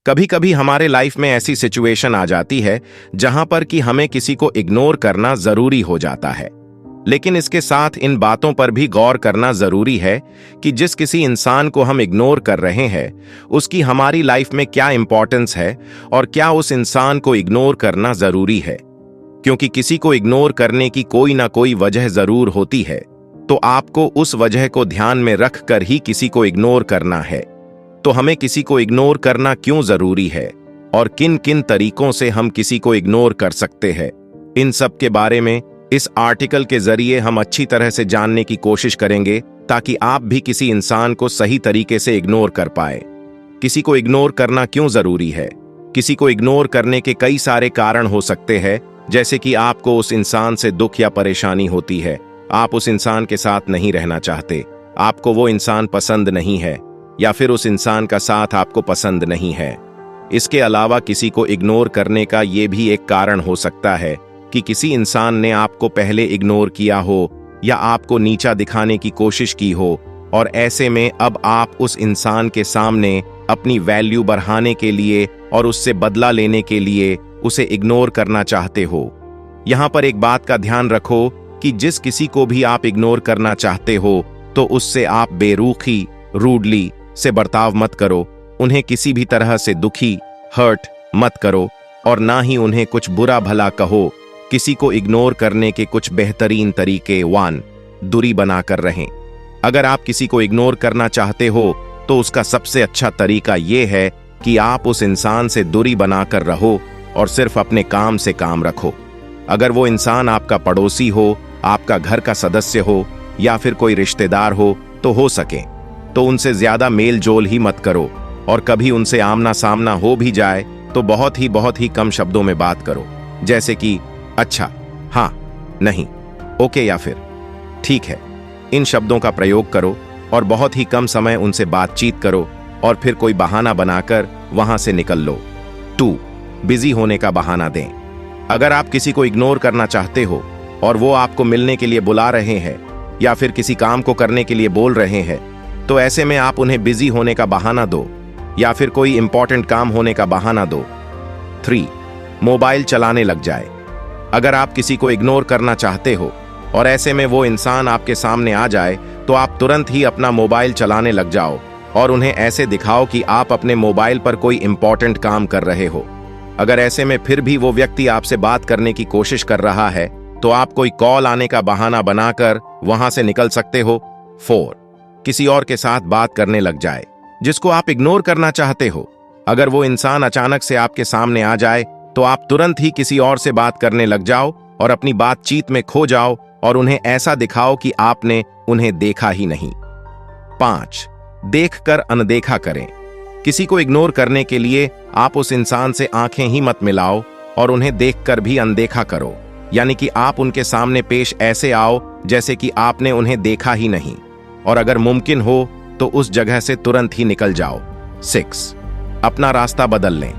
कभी कभी हमारे लाइफ में ऐसी सिचुएशन आ जाती है जहां पर कि हमें किसी को इग्नोर करना जरूरी हो जाता है। लेकिन इसके साथ इन बातों पर भी गौर करना जरूरी है कि जिस किसी इंसान को हम इग्नोर कर रहे हैं उसकी हमारी लाइफ में क्या इंपॉर्टेंस है और क्या उस इंसान को इग्नोर करना जरूरी है। क्योंकि किसी को इग्नोर करने की कोई ना कोई वजह जरूर होती है, तो आपको उस वजह को ध्यान में रख कर ही किसी को इग्नोर करना है। तो हमें किसी को इग्नोर करना क्यों जरूरी है और किन किन तरीकों से हम किसी को इग्नोर कर सकते हैं, इन सब के बारे में इस आर्टिकल के जरिए हम अच्छी तरह से जानने की कोशिश करेंगे, ताकि आप भी किसी इंसान को सही तरीके से इग्नोर कर पाए। किसी को इग्नोर करना क्यों जरूरी है? किसी को इग्नोर करने के कई सारे कारण हो सकते हैं, जैसे कि आपको उस इंसान से दुख या परेशानी होती है, आप उस इंसान के साथ नहीं रहना चाहते, आपको वो इंसान पसंद नहीं है, या फिर उस इंसान का साथ आपको पसंद नहीं है। इसके अलावा किसी को इग्नोर करने का ये भी एक कारण हो सकता है कि किसी इंसान ने आपको पहले इग्नोर किया हो या आपको नीचा दिखाने की कोशिश की हो, और ऐसे में अब आप उस इंसान के सामने अपनी वैल्यू बढ़ाने के लिए और उससे बदला लेने के लिए उसे इग्नोर करना चाहते हो। यहां पर एक बात का ध्यान रखो कि जिस किसी को भी आप इग्नोर करना चाहते हो तो उससे आप बेरुखी, रूडली से बर्ताव मत करो, उन्हें किसी भी तरह से दुखी, हर्ट मत करो, और ना ही उन्हें कुछ बुरा भला कहो। किसी को इग्नोर करने के कुछ बेहतरीन तरीके 1. दूरी बनाकर रहें। अगर आप किसी को इग्नोर करना चाहते हो तो उसका सबसे अच्छा तरीका यह है कि आप उस इंसान से दूरी बनाकर रहो और सिर्फ अपने काम से काम रखो। अगर वो इंसान आपका पड़ोसी हो, आपका घर का सदस्य हो या फिर कोई रिश्तेदार हो सके तो उनसे ज्यादा मेल जोल ही मत करो, और कभी उनसे आमना सामना हो भी जाए तो बहुत ही कम शब्दों में बात करो, जैसे कि अच्छा, हाँ, नहीं, ओके या फिर ठीक है। इन शब्दों का प्रयोग करो और बहुत ही कम समय उनसे बातचीत करो और फिर कोई बहाना बनाकर वहां से निकल लो। 2. बिजी होने का बहाना दें। अगर आप किसी को इग्नोर करना चाहते हो और वो आपको मिलने के लिए बुला रहे हैं या फिर किसी काम को करने के लिए बोल रहे हैं, तो ऐसे में आप उन्हें बिजी होने का बहाना दो या फिर कोई इंपॉर्टेंट काम होने का बहाना दो। 3. मोबाइल चलाने लग जाए। अगर आप किसी को इग्नोर करना चाहते हो और ऐसे में वो इंसान आपके सामने आ जाए तो आप तुरंत ही अपना मोबाइल चलाने लग जाओ और उन्हें ऐसे दिखाओ कि आप अपने मोबाइल पर कोई इंपॉर्टेंट काम कर रहे हो। अगर ऐसे में फिर भी वो व्यक्ति आपसे बात करने की कोशिश कर रहा है तो आप कोई कॉल आने का बहाना बनाकर वहां से निकल सकते हो। 4. किसी और के साथ बात करने लग जाए। जिसको आप इग्नोर करना चाहते हो, अगर वो इंसान अचानक से आपके सामने आ जाए तो आप तुरंत ही किसी और से बात करने लग जाओ और अपनी बातचीत में खो जाओ और उन्हें ऐसा दिखाओ कि आपने उन्हें देखा ही नहीं। 5. देखकर अनदेखा करें। किसी को इग्नोर करने के लिए आप उस इंसान से आंखें ही मत मिलाओ और उन्हें देखकर भी अनदेखा करो, यानी कि आप उनके सामने पेश ऐसे आओ जैसे कि आपने उन्हें देखा ही नहीं, और अगर मुमकिन हो तो उस जगह से तुरंत ही निकल जाओ। 6. अपना रास्ता बदल लें।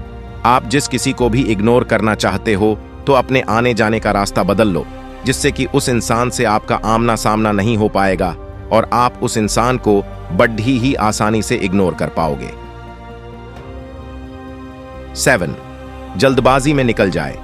आप जिस किसी को भी इग्नोर करना चाहते हो तो अपने आने जाने का रास्ता बदल लो, जिससे कि उस इंसान से आपका आमना सामना नहीं हो पाएगा और आप उस इंसान को बड़ी ही आसानी से इग्नोर कर पाओगे। 7. जल्दबाजी में निकल जाए।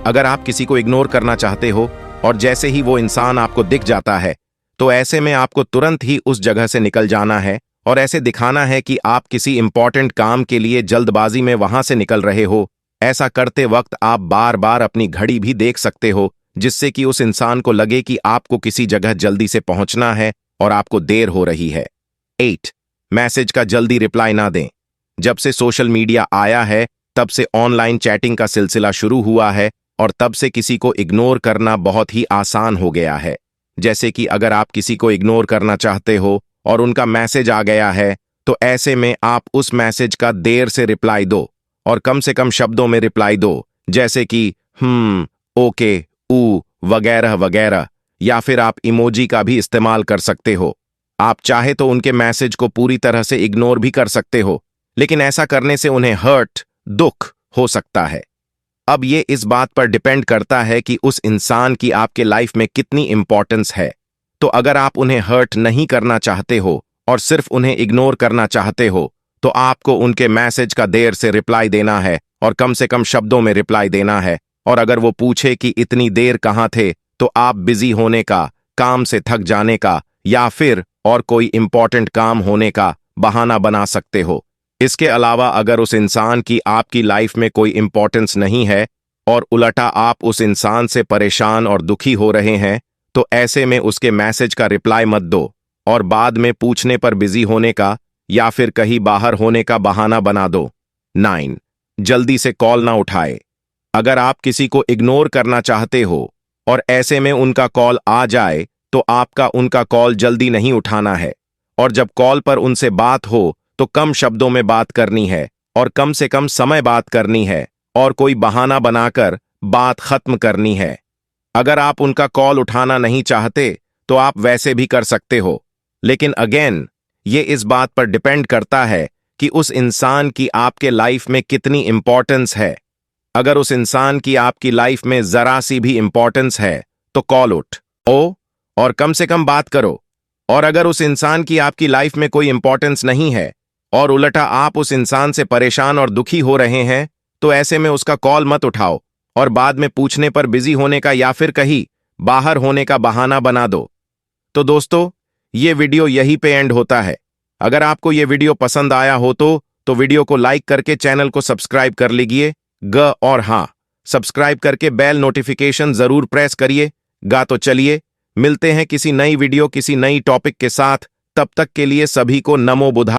अगर आप किसी को इग्नोर करना चाहते हो और जैसे ही वो इंसान आपको दिख जाता है तो ऐसे में आपको तुरंत ही उस जगह से निकल जाना है और ऐसे दिखाना है कि आप किसी इंपॉर्टेंट काम के लिए जल्दबाजी में वहां से निकल रहे हो। ऐसा करते वक्त आप बार बार अपनी घड़ी भी देख सकते हो, जिससे कि उस इंसान को लगे कि आपको किसी जगह जल्दी से पहुंचना है और आपको देर हो रही है। 8. मैसेज का जल्दी रिप्लाई ना दें। जब से सोशल मीडिया आया है तब से ऑनलाइन चैटिंग का सिलसिला शुरू हुआ है और तब से किसी को इग्नोर करना बहुत ही आसान हो गया है। जैसे कि अगर आप किसी को इग्नोर करना चाहते हो और उनका मैसेज आ गया है तो ऐसे में आप उस मैसेज का देर से रिप्लाई दो और कम से कम शब्दों में रिप्लाई दो, जैसे कि ओके, वगैरह वगैरह, या फिर आप इमोजी का भी इस्तेमाल कर सकते हो। आप चाहे तो उनके मैसेज को पूरी तरह से इग्नोर भी कर सकते हो, लेकिन ऐसा करने से उन्हें हर्ट, दुख हो सकता है। अब ये इस बात पर डिपेंड करता है कि उस इंसान की आपके लाइफ में कितनी इंपॉर्टेंस है। तो अगर आप उन्हें हर्ट नहीं करना चाहते हो और सिर्फ उन्हें इग्नोर करना चाहते हो तो आपको उनके मैसेज का देर से रिप्लाई देना है और कम से कम शब्दों में रिप्लाई देना है। और अगर वो पूछे कि इतनी देर कहाँ थे, तो आप बिजी होने का, काम से थक जाने का या फिर और कोई इंपॉर्टेंट काम होने का बहाना बना सकते हो। इसके अलावा अगर उस इंसान की आपकी लाइफ में कोई इंपॉर्टेंस नहीं है और उलटा आप उस इंसान से परेशान और दुखी हो रहे हैं, तो ऐसे में उसके मैसेज का रिप्लाई मत दो और बाद में पूछने पर बिजी होने का या फिर कहीं बाहर होने का बहाना बना दो। 9. जल्दी से कॉल ना उठाए। अगर आप किसी को इग्नोर करना चाहते हो और ऐसे में उनका कॉल आ जाए, तो आपका उनका कॉल जल्दी नहीं उठाना है। और जब कॉल पर उनसे बात हो तो कम शब्दों में बात करनी है और कम से कम समय बात करनी है और कोई बहाना बनाकर बात खत्म करनी है। अगर आप उनका कॉल उठाना नहीं चाहते तो आप वैसे भी कर सकते हो, लेकिन अगेन ये इस बात पर डिपेंड करता है कि उस इंसान की आपके लाइफ में कितनी इंपॉर्टेंस है। अगर उस इंसान की आपकी लाइफ में जरा सी भी इंपॉर्टेंस है तो कॉल उठाओ और कम से कम बात करो। और अगर उस इंसान की आपकी लाइफ में कोई इंपॉर्टेंस नहीं है और उल्टा आप उस इंसान से परेशान और दुखी हो रहे हैं, तो ऐसे में उसका कॉल मत उठाओ और बाद में पूछने पर बिजी होने का या फिर कहीं बाहर होने का बहाना बना दो। तो दोस्तों, ये वीडियो यहीं पे एंड होता है। अगर आपको ये वीडियो पसंद आया हो तो वीडियो को लाइक करके चैनल को सब्सक्राइब कर लीजिए और हाँ, सब्सक्राइब करके बेल नोटिफिकेशन जरूर प्रेस करिए। तो चलिए मिलते हैं किसी नई वीडियो किसी नई टॉपिक के साथ। तब तक के लिए सभी को नमो बुद्धाय।